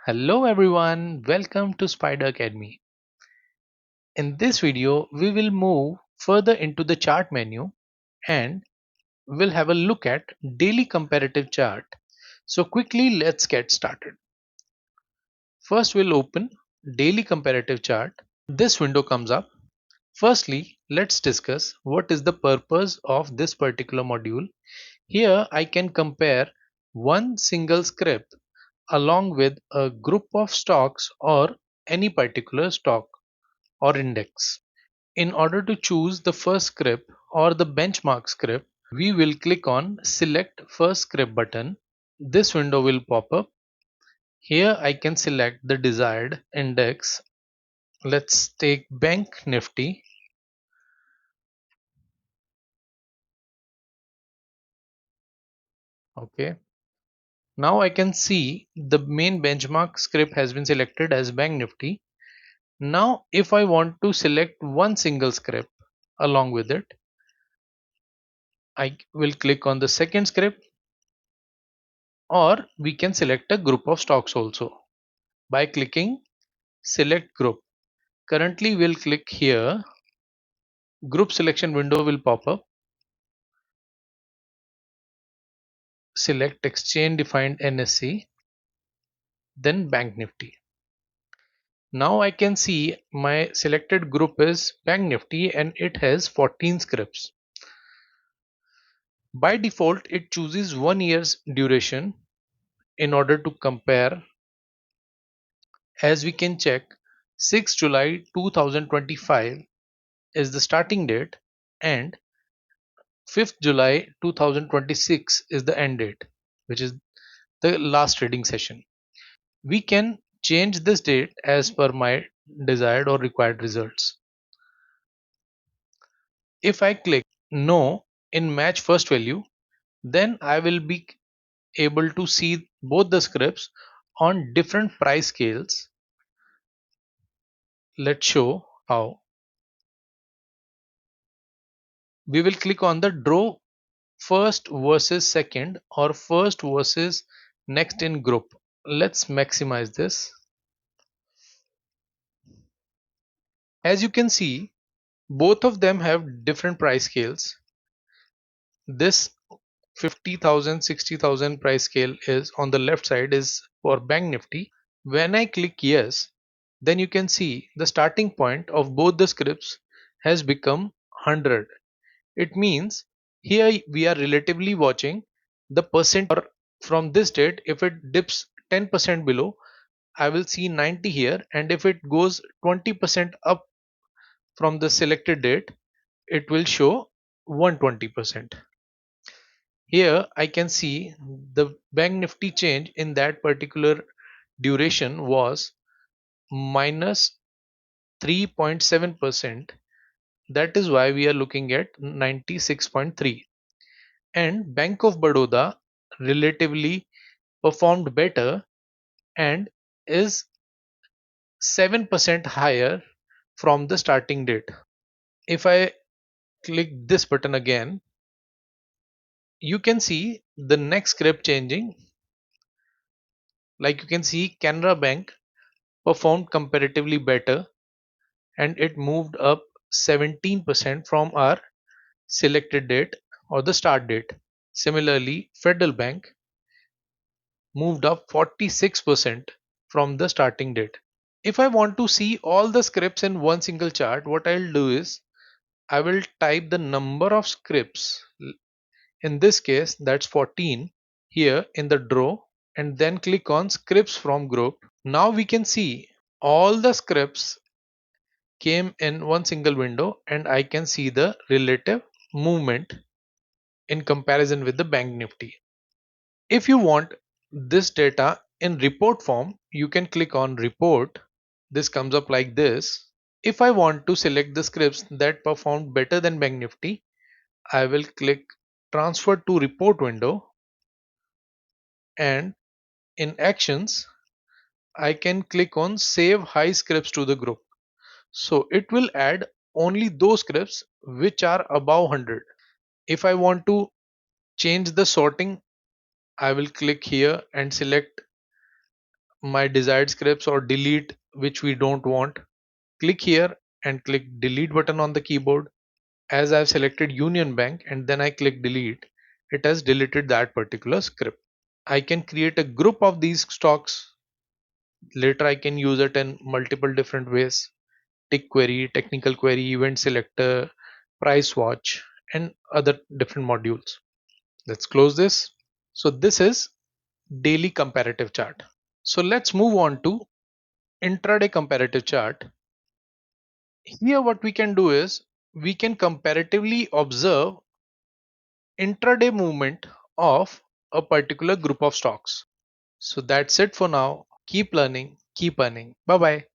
Hello everyone, welcome to Spider Academy. In this video, we will move further into the chart menu and we'll have a look at daily comparative chart. So quickly let's get started. First we'll open daily comparative chart. This window comes up. Firstly, let's discuss what is the purpose of this particular module. Here I can compare one single script along with a group of stocks or any particular stock or index. In order to choose the first script or the benchmark script, we will click on Select First Script button. This window will pop up. Here I can select the desired index. Let's take Bank Nifty. Okay. Now I can see the main benchmark script has been selected as Bank Nifty. Now if I want to select one single script along with it, I will click on the second script, or we can select a group of stocks also by clicking select group. Currently we'll click here. Group selection window will pop up. Select exchange defined NSE, then Bank Nifty. Now I can see my selected group is Bank Nifty and it has 14 scripts. By default it chooses 1 year's duration. In order to compare, as we can check, 6 July 2025 is the starting date and 5th July 2026 is the end date, which is the last trading session. We can change this date as per my desired or required results. If I click no in match first value, then I will be able to see both the scripts on different price scales. Let's show how. We will click on the draw first versus second or first versus next in group. Let's maximize this. As you can see, both of them have different price scales. This 50,000, 60,000 price scale is on the left side is for Bank Nifty. When I click yes, then you can see the starting point of both the scripts has become 100. It means here we are relatively watching the percent, or from this date if it dips 10% below, I will see 90 here, and if it goes 20% up from the selected date, it will show 120%. Here I can see the Bank Nifty change in that particular duration was minus 3.7%. That is why we are looking at 96.3. And Bank of Baroda relatively performed better and is 7% higher from the starting date. If I click this button again, you can see the next script changing. Like you can see, Canara Bank performed comparatively better and it moved up 17% from our selected date or the start date. Similarly, Federal Bank moved up 46% from the starting date. If I want to see all the scripts in one single chart, what I'll do is I will type the number of scripts. In this case, that's 14 here in the draw, and then click on scripts from group. Now we can see all the scripts came in one single window and I can see the relative movement in comparison with the Bank Nifty. If you want this data in report form, you can click on report. This comes up like this. If I want to select the scripts that performed better than Bank Nifty, I will click transfer to report window, and in actions I can click on save high scripts to the group. So it will add only those scripts which are above 100. If I want to change the sorting, I will click here and select my desired scripts or delete which we don't want, click here and click delete button on the keyboard. As I've selected Union Bank and then I click delete, it has deleted that particular script. I can create a group of these stocks. Later I can use it in multiple different ways: tick query, technical query, event selector, price watch, and other different modules. Let's close this. So this is daily comparative chart. So let's move on to intraday comparative chart. Here what we can do is we can comparatively observe intraday movement of a particular group of stocks. So that's it for now. Keep learning, keep earning. Bye bye.